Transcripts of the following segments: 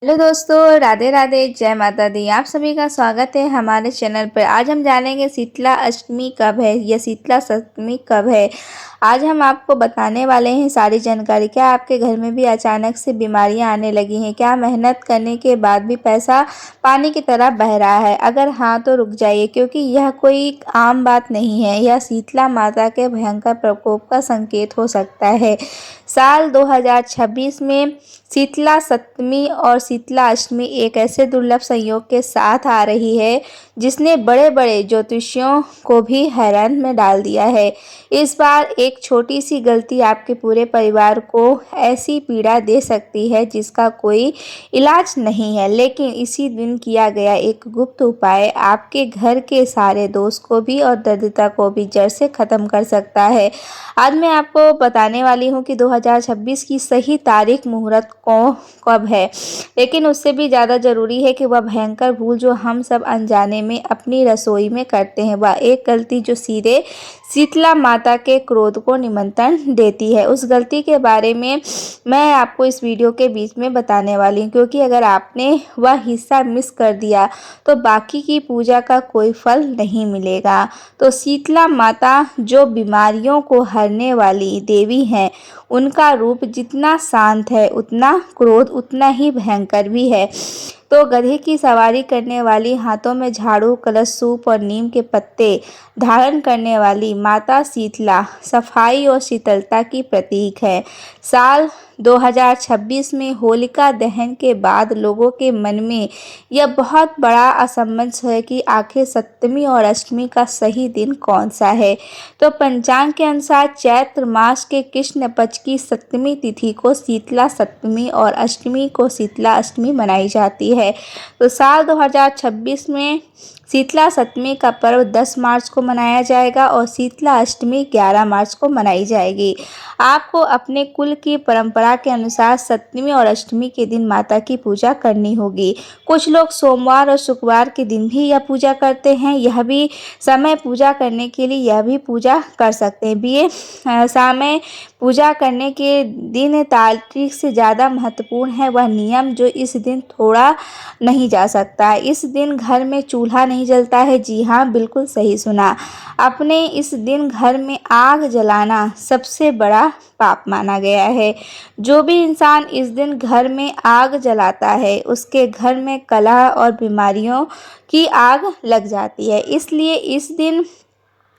Hello दोस्तों, राधे राधे, जय माता दी। आप सभी का स्वागत है हमारे चैनल पर। आज हम जानेंगे शीतला अष्टमी कब है या शीतला सप्तमी कब है। आज हम आपको बताने वाले हैं सारी जानकारी। क्या आपके घर में भी अचानक से बीमारियां आने लगी हैं? क्या मेहनत करने के बाद भी पैसा पानी की तरह बह रहा है? अगर हाँ तो रुक जाइए, क्योंकि यह कोई आम बात नहीं है। यह शीतला माता के भयंकर प्रकोप का संकेत हो सकता है। साल 2026 में शीतला सप्तमी और शीतला अष्टमी एक ऐसे दुर्लभ संयोग के साथ आ रही है जिसने बड़े बड़े ज्योतिषियों को भी हैरान में डाल दिया है। इस बार एक छोटी सी गलती आपके पूरे परिवार को ऐसी पीड़ा दे सकती है जिसका कोई इलाज नहीं है, लेकिन इसी दिन किया गया एक गुप्त उपाय आपके घर के सारे दोष को भी और दरिद्रता को भी जड़ से खत्म कर सकता है। आज मैं आपको बताने वाली हूँ कि 2026 की सही तारीख मुहूर्त को कब है, लेकिन उससे भी ज़्यादा ज़रूरी है कि वह भयंकर भूल जो हम सब अनजाने में अपनी रसोई में करते हैं, वह एक गलती जो सीधे शीतला माता के क्रोध को निमंत्रण देती है। उस गलती के बारे में मैं आपको इस वीडियो के बीच में बताने वाली हूँ, क्योंकि अगर आपने वह हिस्सा मिस कर दिया तो बाकी की पूजा का कोई फल नहीं मिलेगा। तो शीतला माता जो बीमारियों को हरने वाली देवी हैं, उनका रूप जितना शांत है उतना क्रोध उतना ही भयंकर भी है। तो गधे की सवारी करने वाली, हाथों में झाड़ू, कलश, सूप और नीम के पत्ते धारण करने वाली माता शीतला सफाई और शीतलता की प्रतीक है। साल 2026 में होलिका दहन के बाद लोगों के मन में यह बहुत बड़ा असमंजस है कि आखिर सप्तमी और अष्टमी का सही दिन कौन सा है। तो पंचांग के अनुसार चैत्र मास के कृष्ण पक्ष की सप्तमी तिथि को शीतला सप्तमी और अष्टमी को शीतला अष्टमी मनाई जाती है। तो साल 2026 में शीतला सप्तमी का पर्व 10 मार्च को मनाया जाएगा और शीतला अष्टमी 11 मार्च को मनाई जाएगी। आपको अपने कुल की परंपरा के अनुसार सप्तमी और अष्टमी के दिन माता की पूजा करनी होगी। कुछ लोग सोमवार और शुक्रवार के दिन भी यह पूजा करते हैं। यह भी समय पूजा करने के लिए यह भी पूजा कर सकते हैं। ये समय पूजा करने के दिन तारीख से ज़्यादा महत्वपूर्ण है वह नियम जो इस दिन थोड़ा नहीं जा सकता है। इस दिन घर में चूल्हा नहीं जलता है। जी हाँ, बिल्कुल सही सुना आपने। इस दिन घर में आग जलाना सबसे बड़ा पाप माना गया है। जो भी इंसान इस दिन घर में आग जलाता है उसके घर में कलह और बीमारियों की आग लग जाती है। इसलिए इस दिन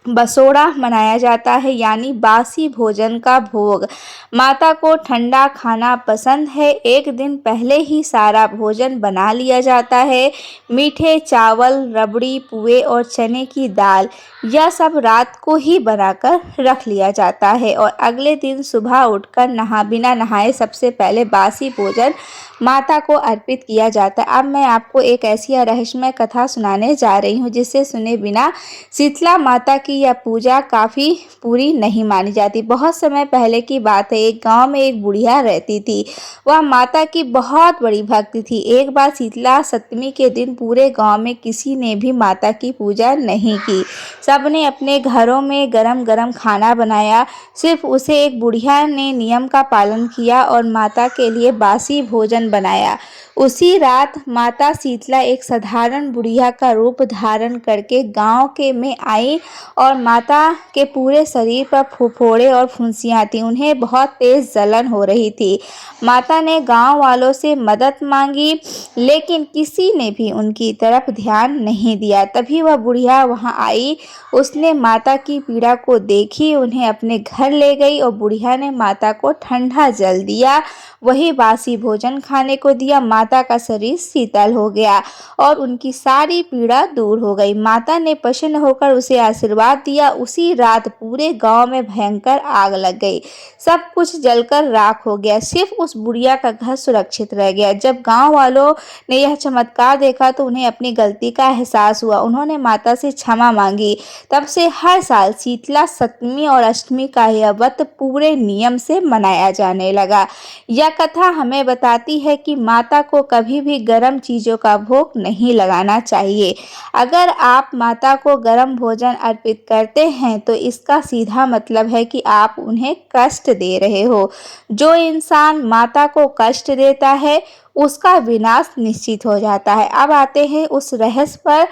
बसोड़ा मनाया जाता है, यानी बासी भोजन का भोग। माता को ठंडा खाना पसंद है। एक दिन पहले ही सारा भोजन बना लिया जाता है। मीठे चावल, रबड़ी, पुए और चने की दाल, यह सब रात को ही बनाकर रख लिया जाता है और अगले दिन सुबह उठकर बिना नहाए सबसे पहले बासी भोजन माता को अर्पित किया जाता है। अब मैं आपको एक ऐसी रहस्यमय कथा सुनाने जा रही हूँ जिसे सुने बिना शीतला माता की यह पूजा काफ़ी पूरी नहीं मानी जाती। बहुत समय पहले की बात है, एक गांव में एक बुढ़िया रहती थी। वह माता की बहुत बड़ी भक्त थी। एक बार शीतला सप्तमी के दिन पूरे गांव में किसी ने भी माता की पूजा नहीं की। सबने अपने घरों में गरम गरम खाना बनाया। सिर्फ उसे एक बुढ़िया ने नियम का पालन किया और माता के लिए बासी भोजन बनाया। उसी रात माता शीतला एक साधारण बुढ़िया का रूप धारण करके गांव के में आई और माता के पूरे शरीर पर फोड़े और फुंसियाँ थीं। उन्हें बहुत तेज जलन हो रही थी। माता ने गांव वालों से मदद मांगी, लेकिन किसी ने भी उनकी तरफ ध्यान नहीं दिया। तभी वह बुढ़िया वहां आई। उसने माता की पीड़ा को देखी, उन्हें अपने घर ले गई और बुढ़िया ने माता को ठंडा जल दिया, वही बासी भोजन खाने को दिया। माता का शरीर शीतल हो गया और उनकी सारी पीड़ा दूर हो गई। माता ने प्रसन्न होकर उसे आशीर्वाद दिया। उसी रात पूरे गांव में भयंकर आग लग गई। सब कुछ जलकर राख हो गया। सिर्फ उस बुढ़िया का घर सुरक्षित रह गया। जब गांव वालों ने यह चमत्कार देखा तो उन्हें अपनी गलती का एहसास हुआ। उन्होंने माता से क्षमा मांगी। तब से हर साल शीतला सप्तमी और अष्टमी का यह व्रत पूरे नियम से मनाया जाने लगा। यह कथा हमें बताती है कि माता को कभी भी गर्म चीज़ों का भोग नहीं लगाना चाहिए। अगर आप माता को गर्म भोजन अर्पित करते हैं तो इसका सीधा मतलब है कि आप उन्हें कष्ट दे रहे हो। जो इंसान माता को कष्ट देता है उसका विनाश निश्चित हो जाता है। अब आते हैं उस रहस्य पर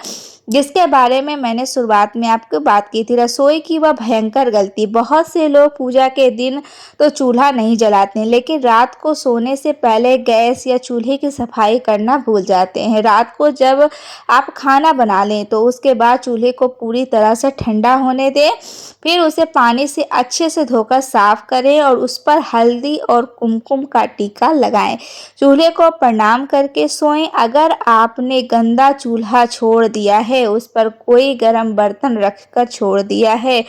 जिसके बारे में मैंने शुरुआत में आपको बात की थी, रसोई की वह भयंकर गलती। बहुत से लोग पूजा के दिन तो चूल्हा नहीं जलाते लेकिन रात को सोने से पहले गैस या चूल्हे की सफाई करना भूल जाते हैं। रात को जब आप खाना बना लें तो उसके बाद चूल्हे को पूरी तरह से ठंडा होने दें, फिर उसे पानी से अच्छे से धोकर साफ करें और उस पर हल्दी और कुमकुम का टीका लगाएं। चूल्हे को प्रणाम करके सोएं। अगर आपने गंदा चूल्हा छोड़ दिया है, उस पर कोई गर्म बर्तन रखकर छोड़ दिया है,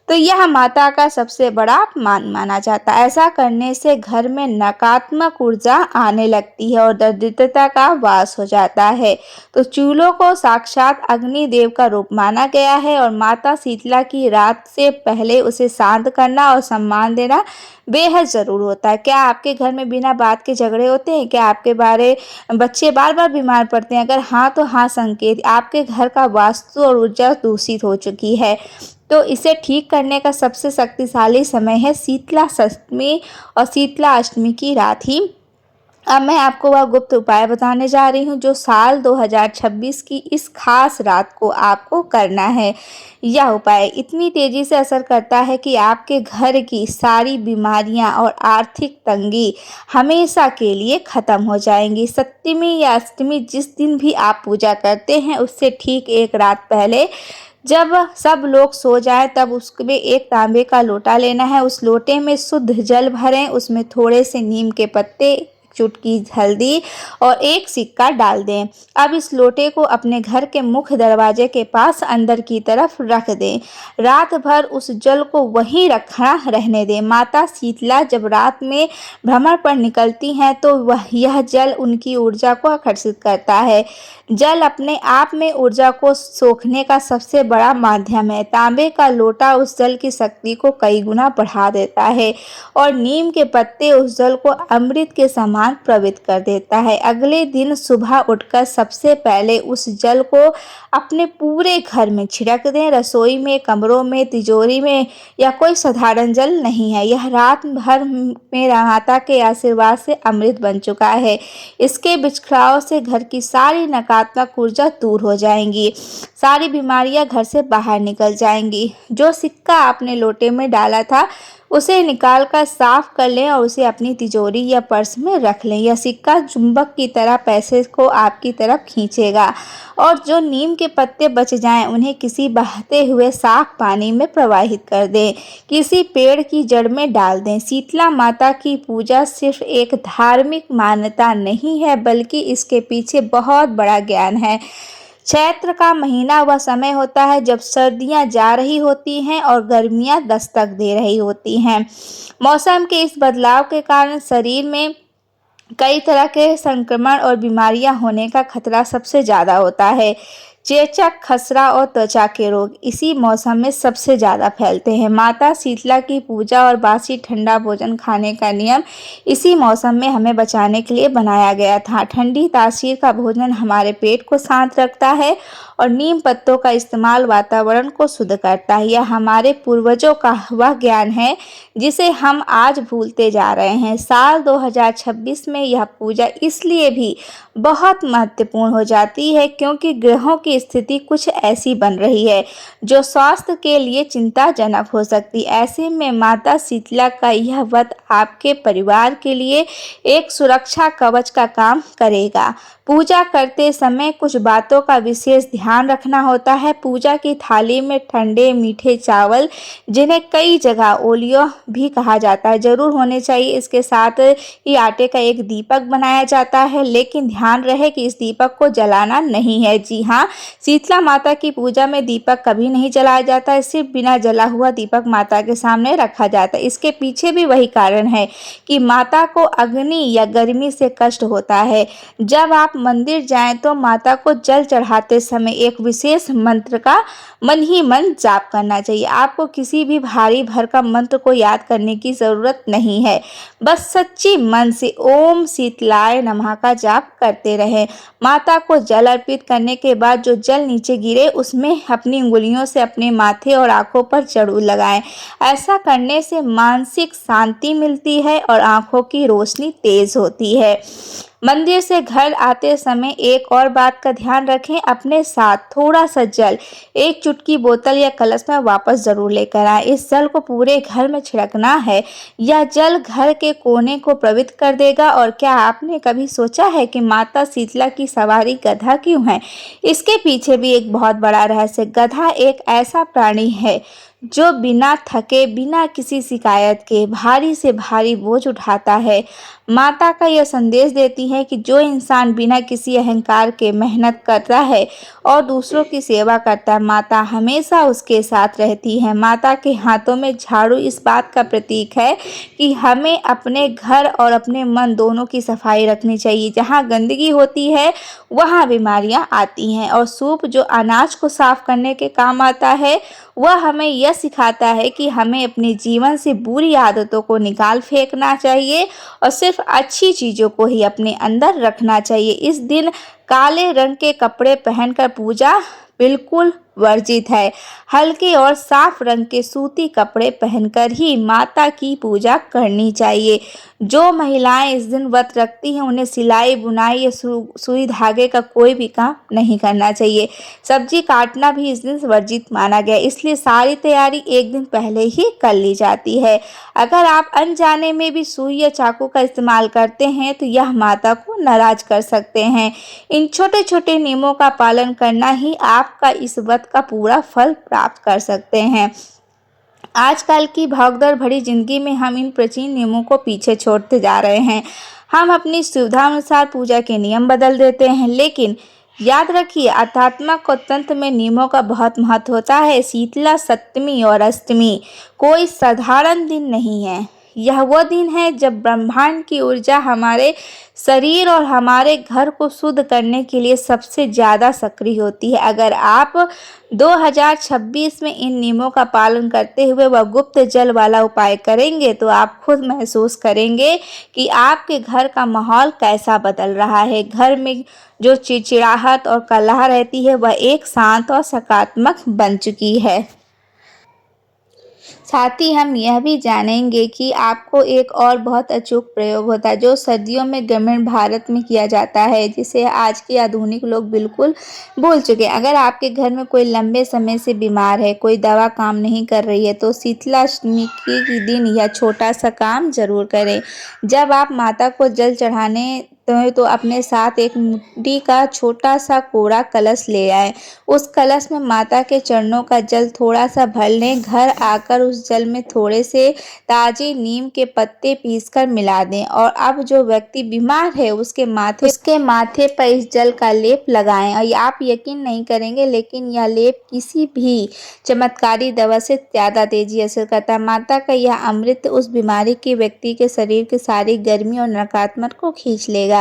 तो यह माता का सबसे बड़ा अपमान माना जाता है। ऐसा करने से घर में नकारात्मक ऊर्जा आने लगती है और दरिद्रता का वास हो जाता है। तो चूल्हों को साक्षात अग्नि देव का रूप माना गया है और माता शीतला की रात से पहले उसे शांत करना और सम्मान देना बेहद ज़रूर होता है। क्या आपके घर में बिना बात के झगड़े होते हैं? क्या आपके बच्चे बार बार बीमार पड़ते हैं? अगर हाँ तो हाँ संकेत आपके घर का वास्तु और ऊर्जा दूषित हो चुकी है। तो इसे ठीक करने का सबसे शक्तिशाली समय है शीतला सप्तमी और शीतला अष्टमी की रात ही। अब मैं आपको वह गुप्त उपाय बताने जा रही हूँ जो साल 2026 की इस खास रात को आपको करना है। यह उपाय इतनी तेज़ी से असर करता है कि आपके घर की सारी बीमारियां और आर्थिक तंगी हमेशा के लिए ख़त्म हो जाएंगी। सप्तमी या अष्टमी जिस दिन भी आप पूजा करते हैं उससे ठीक एक रात पहले जब सब लोग सो जाएं तब उसमें एक तांबे का लोटा लेना है। उस लोटे में शुद्ध जल भरें, उसमें थोड़े से नीम के पत्ते, चुटकी हल्दी और एक सिक्का डाल दें। अब इस लोटे को अपने घर के मुख्य दरवाजे के पास अंदर की तरफ रख दें। रात भर उस जल को वहीं रखना रहने दें। माता शीतला जब रात में भ्रमण पर निकलती हैं तो यह जल उनकी ऊर्जा को आकर्षित करता है। जल अपने आप में ऊर्जा को सोखने का सबसे बड़ा माध्यम है। तांबे का लोटा उस जल की शक्ति को कई गुना बढ़ा देता है और नीम के पत्ते उस जल को अमृत के समान प्रवित कर देता है। अगले दिन सुबह उठकर सबसे पहले उस जल को अपने पूरे घर में छिड़क दें। रसोई में, कमरों में, तिजोरी में या कोई साधारण जल नहीं है। यह रात भर में माता के आशीर्वाद से अमृत बन चुका है। इसके बिखराव से घर की सारी नकारात्मक ऊर्जा दूर हो जाएंगी, सारी बीमारियां घर से बाहर निकल जाएंगी। जो सिक्का आपने लोटे में डाला था उसे निकालकर साफ कर लें और उसे अपनी तिजोरी या पर्स में रख लें। यह सिक्का चुंबक की तरह पैसे को आपकी तरफ खींचेगा और जो नीम के पत्ते बच जाएं उन्हें किसी बहते हुए साफ पानी में प्रवाहित कर दें, किसी पेड़ की जड़ में डाल दें। शीतला माता की पूजा सिर्फ एक धार्मिक मान्यता नहीं है बल्कि इसके पीछे बहुत बड़ा ज्ञान है। चैत्र का महीना वह समय होता है जब सर्दियां जा रही होती हैं और गर्मियां दस्तक दे रही होती हैं। मौसम के इस बदलाव के कारण शरीर में कई तरह के संक्रमण और बीमारियां होने का खतरा सबसे ज़्यादा होता है। चेचक, खसरा और त्वचा के रोग इसी मौसम में सबसे ज़्यादा फैलते हैं। माता शीतला की पूजा और बासी ठंडा भोजन खाने का नियम इसी मौसम में हमें बचाने के लिए बनाया गया था। ठंडी तासीर का भोजन हमारे पेट को शांत रखता है और नीम पत्तों का इस्तेमाल वातावरण को शुद्ध करता है। यह हमारे पूर्वजों का वह ज्ञान है जिसे हम आज भूलते जा रहे हैं। साल 2026 में यह पूजा इसलिए भी बहुत महत्वपूर्ण हो जाती है क्योंकि ग्रहों की स्थिति कुछ ऐसी बन रही है जो स्वास्थ्य के लिए चिंताजनक हो सकती है। ऐसे में माता शीतला का यह व्रत आपके परिवार के लिए एक सुरक्षा कवच का काम करेगा। पूजा करते समय कुछ बातों का विशेष ध्यान रखना होता है। पूजा की थाली में ठंडे मीठे चावल, जिन्हें कई जगह ओलियो भी कहा जाता है, जरूर होने चाहिए। इसके साथ ही आटे का एक दीपक बनाया जाता है, लेकिन ध्यान ध्यान रहे कि इस दीपक को जलाना नहीं है। जी हाँ, शीतला माता की पूजा में दीपक कभी नहीं जलाया जाता है, सिर्फ बिना जला हुआ दीपक माता के सामने रखा जाता है। इसके पीछे भी वही कारण है कि माता को अग्नि या गर्मी से कष्ट होता है। जब आप मंदिर जाएं तो माता को जल चढ़ाते समय एक विशेष मंत्र का मन ही मन जाप करना चाहिए। आपको किसी भी भारी भरकम मंत्र को याद करने की जरूरत नहीं है, बस सच्ची मन से ओम शीतलाय नमः का जाप करते रहें। माता को जल अर्पित करने के बाद जो जल नीचे गिरे उसमें अपनी उंगलियों से अपने माथे और आंखों पर जरूर लगाएं। ऐसा करने से मानसिक शांति मिलती है और आंखों की रोशनी तेज होती है। मंदिर से घर आते समय एक और बात का ध्यान रखें, अपने साथ थोड़ा सा जल एक चुटकी बोतल या कलश में वापस जरूर लेकर आए। इस जल को पूरे घर में छिड़कना है। यह जल घर के कोने को पवित्र कर देगा। और क्या आपने कभी सोचा है कि माता शीतला की सवारी गधा क्यों है? इसके पीछे भी एक बहुत बड़ा रहस्य। गधा एक ऐसा प्राणी है जो बिना थके, बिना किसी शिकायत के भारी से भारी बोझ उठाता है। माता का यह संदेश देती है कि जो इंसान बिना किसी अहंकार के मेहनत करता है और दूसरों की सेवा करता है, माता हमेशा उसके साथ रहती है। माता के हाथों में झाड़ू इस बात का प्रतीक है कि हमें अपने घर और अपने मन दोनों की सफाई रखनी चाहिए। जहाँ गंदगी होती है वहाँ बीमारियाँ आती हैं। और सूप जो अनाज को साफ करने के काम आता है, वह हमें यह सिखाता है कि हमें अपने जीवन से बुरी आदतों को निकाल फेंकना चाहिए और सिर्फ अच्छी चीज़ों को ही अपने अंदर रखना चाहिए। इस दिन काले रंग के कपड़े पहनकर पूजा बिल्कुल वर्जित है। हल्के और साफ रंग के सूती कपड़े पहनकर ही माता की पूजा करनी चाहिए। जो महिलाएं इस दिन व्रत रखती हैं उन्हें सिलाई, बुनाई या सुई धागे का कोई भी काम नहीं करना चाहिए। सब्जी काटना भी इस दिन वर्जित माना गया, इसलिए सारी तैयारी एक दिन पहले ही कर ली जाती है। अगर आप अनजाने में भी सुई या चाकू का इस्तेमाल करते हैं तो यह माता को नाराज कर सकते हैं। इन छोटे छोटे नियमों का पालन करना ही आपका इस व्रत का पूरा फल प्राप्त कर सकते हैं। आजकल की भागदौड़ भरी जिंदगी में हम इन प्राचीन नियमों को पीछे छोड़ते जा रहे हैं। हम अपनी सुविधा अनुसार पूजा के नियम बदल देते हैं, लेकिन याद रखिए आध्यात्मिक और तंत्र में नियमों का बहुत महत्व होता है। शीतला सप्तमी और अष्टमी कोई साधारण दिन नहीं है। यह वो दिन है जब ब्रह्मांड की ऊर्जा हमारे शरीर और हमारे घर को शुद्ध करने के लिए सबसे ज़्यादा सक्रिय होती है। अगर आप 2026 में इन नियमों का पालन करते हुए वह गुप्त जल वाला उपाय करेंगे तो आप खुद महसूस करेंगे कि आपके घर का माहौल कैसा बदल रहा है। घर में जो चिड़चिड़ाहट और कलह रहती है वह एक शांत और सकारात्मक बन चुकी है। साथ ही हम यह भी जानेंगे कि आपको एक और बहुत अचूक प्रयोग होता है जो सर्दियों में ग्रामीण भारत में किया जाता है, जिसे आज के आधुनिक लोग बिल्कुल भूल चुके हैं। अगर आपके घर में कोई लंबे समय से बीमार है, कोई दवा काम नहीं कर रही है, तो शीतलाष्टमी के दिन यह छोटा सा काम जरूर करें। जब आप माता को जल चढ़ाने तो अपने साथ एक मिट्टी का छोटा सा कोड़ा कलश ले आए। उस कलश में माता के चरणों का जल थोड़ा सा भर लें। घर आकर उस जल में थोड़े से ताजे नीम के पत्ते पीसकर मिला दें और अब जो व्यक्ति बीमार है उसके माथे पर इस जल का लेप लगाएं। और आप यकीन नहीं करेंगे, लेकिन यह लेप किसी भी चमत्कारी दवा से ज़्यादा तेजी असर करता है। माता का यह अमृत उस बीमारी के व्यक्ति के शरीर की सारी गर्मी और नकारात्मक को खींच लेगा।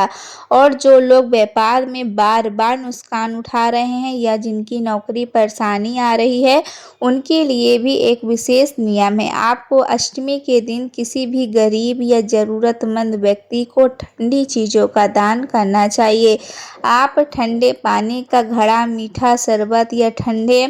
और जो लोग व्यापार में बार बार नुकसान उठा रहे हैं या जिनकी नौकरी परेशानी आ रही है, उनके लिए भी एक विशेष नियम है। आपको अष्टमी के दिन किसी भी गरीब या ज़रूरतमंद व्यक्ति को ठंडी चीज़ों का दान करना चाहिए। आप ठंडे पानी का घड़ा, मीठा शरबत या ठंडे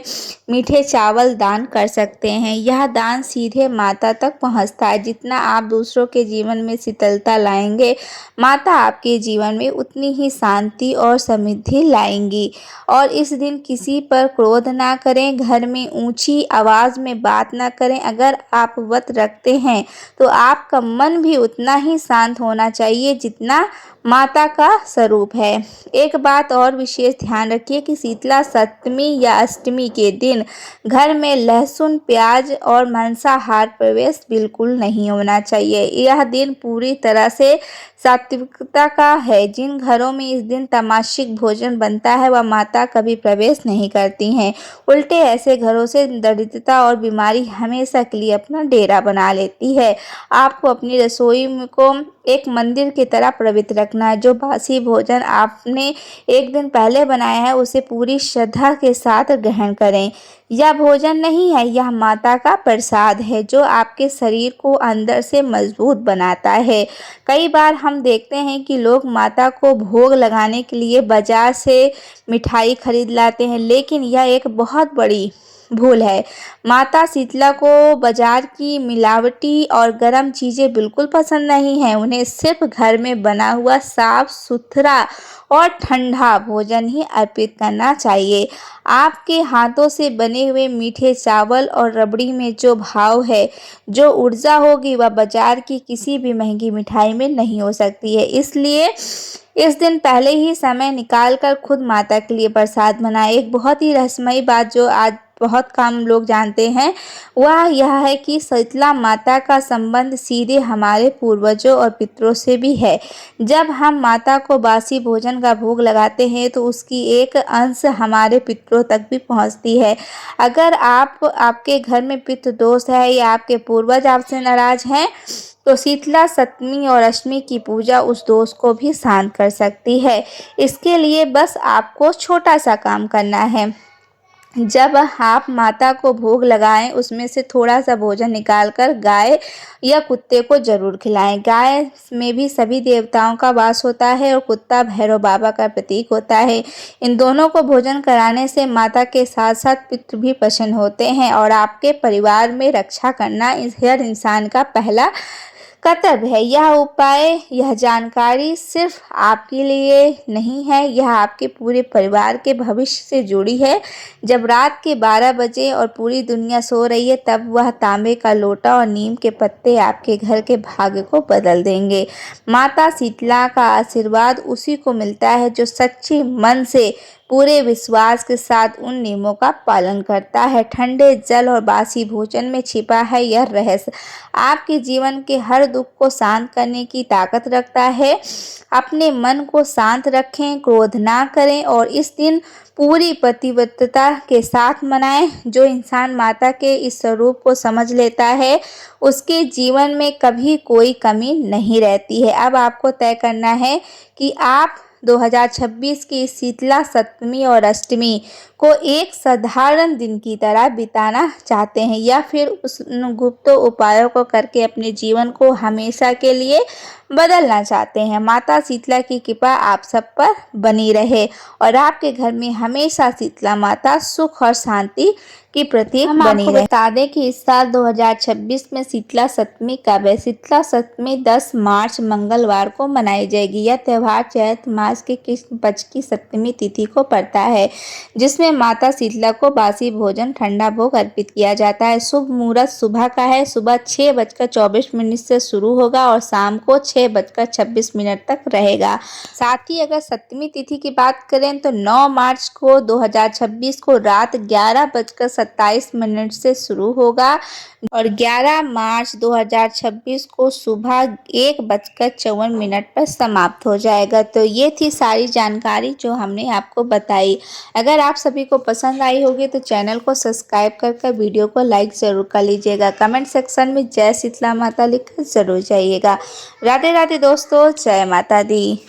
मीठे चावल दान कर सकते हैं। यह दान सीधे माता तक पहुंचता है। जितना आप दूसरों के जीवन में शीतलता लाएंगे, माता आपके जीवन में उतनी ही शांति और समृद्धि लाएंगी। और इस दिन किसी पर क्रोध ना करें, घर में ऊंची आवाज़ में बात ना करें। अगर आप व्रत रखते हैं तो आपका मन भी उतना ही शांत होना चाहिए जितना माता का स्वरूप है। एक बात और विशेष ध्यान रखिए कि शीतला सप्तमी या अष्टमी के दिन घर में लहसुन, प्याज और मांसाहार प्रवेश बिल्कुल नहीं होना चाहिए। यह दिन पूरी तरह से सात्विकता का है। जिन घरों में इस दिन तामसिक भोजन बनता है वह माता कभी प्रवेश नहीं करती हैं। उल्टे ऐसे घरों से दरिद्रता और बीमारी हमेशा के लिए अपना डेरा बना लेती है। आपको अपनी रसोई को एक मंदिर की तरह पवित्र रखना है। जो बासी भोजन आपने एक दिन पहले बनाया है उसे पूरी श्रद्धा के साथ ग्रहण करें। यह भोजन नहीं है, यह माता का प्रसाद है जो आपके शरीर को अंदर से मजबूत बनाता है। कई बार हम देखते हैं कि लोग माता को भोग लगाने के लिए बाजार से मिठाई खरीद लाते हैं, लेकिन यह एक बहुत बड़ी भूल है। माता शीतला को बाजार की मिलावटी और गर्म चीज़ें बिल्कुल पसंद नहीं हैं। उन्हें सिर्फ घर में बना हुआ साफ सुथरा और ठंडा भोजन ही अर्पित करना चाहिए। आपके हाथों से बने हुए मीठे चावल और रबड़ी में जो भाव है, जो ऊर्जा होगी, वह बाजार की किसी भी महंगी मिठाई में नहीं हो सकती है। इसलिए इस दिन पहले ही समय निकालकर खुद माता के लिए प्रसाद बनाएं। एक बहुत ही रहस्यमयी बात जो आज बहुत कम लोग जानते हैं वह यह है कि शीतला माता का संबंध सीधे हमारे पूर्वजों और पितरों से भी है। जब हम माता को बासी भोजन का भोग लगाते हैं तो उसकी एक अंश हमारे पितरों तक भी पहुंचती है। अगर आपके घर में पितृ दोष है या आपके पूर्वज आपसे नाराज हैं तो शीतला सप्तमी और अष्टमी की पूजा उस दोष को भी शांत कर सकती है। इसके लिए बस आपको छोटा सा काम करना है। जब आप माता को भोग लगाएं उसमें से थोड़ा सा भोजन निकालकर गाय या कुत्ते को जरूर खिलाएं। गाय में भी सभी देवताओं का वास होता है और कुत्ता भैरव बाबा का प्रतीक होता है। इन दोनों को भोजन कराने से माता के साथ साथ पितृ भी प्रसन्न होते हैं और आपके परिवार में रक्षा करना हर इंसान का पहला कर्तव्य है। यह उपाय, यह जानकारी सिर्फ आपके लिए नहीं है, यह आपके पूरे परिवार के भविष्य से जुड़ी है। जब रात के 12 बजे और पूरी दुनिया सो रही है तब वह तांबे का लोटा और नीम के पत्ते आपके घर के भाग्य को बदल देंगे। माता शीतला का आशीर्वाद उसी को मिलता है जो सच्चे मन से पूरे विश्वास के साथ उन नियमों का पालन करता है। ठंडे जल और बासी भोजन में छिपा है यह रहस्य आपके जीवन के हर दुख को शांत करने की ताकत रखता है। अपने मन को शांत रखें, क्रोध ना करें और इस दिन पूरी प्रतिबद्धता के साथ मनाएं। जो इंसान माता के इस स्वरूप को समझ लेता है उसके जीवन में कभी कोई कमी नहीं रहती है। अब आपको तय करना है कि आप 2026 की शीतला सप्तमी और अष्टमी को एक साधारण दिन की तरह बिताना चाहते हैं या फिर उस गुप्त उपायों को करके अपने जीवन को हमेशा के लिए बदलना चाहते हैं। माता शीतला की कृपा आप सब पर बनी रहे और आपके घर में हमेशा शीतला माता सुख और शांति की प्रतीक बनी रहे। बता दें कि इस साल 2026 में शीतला सप्तमी कब है। शीतला सप्तमी 10 मार्च मंगलवार को मनाई जाएगी। यह त्यौहार चैत्र मास के कृष्ण पक्ष की सप्तमी तिथि को पड़ता है जिसमें माता शीतला को बासी भोजन ठंडा भोग अर्पित किया जाता है। शुभ मुहूर्त सुबह का है। सुबह 6:24 से शुरू होगा और शाम को 6:26 तक रहेगा। साथ ही अगर सप्तमी तिथि की बात करें तो 9 मार्च को 2026 को रात 11:27 से शुरू होगा और 11 मार्च 2026 को सुबह 1:54 पर समाप्त हो जाएगा। तो ये थी सारी जानकारी जो हमने आपको बताई। अगर आप सभी को पसंद आई होगी तो चैनल को सब्सक्राइब कर वीडियो को लाइक ज़रूर कर लीजिएगा। कमेंट सेक्शन में जय शीतला माता लिखकर ज़रूर जाइएगा। राधे राधे दोस्तों, जय माता दी।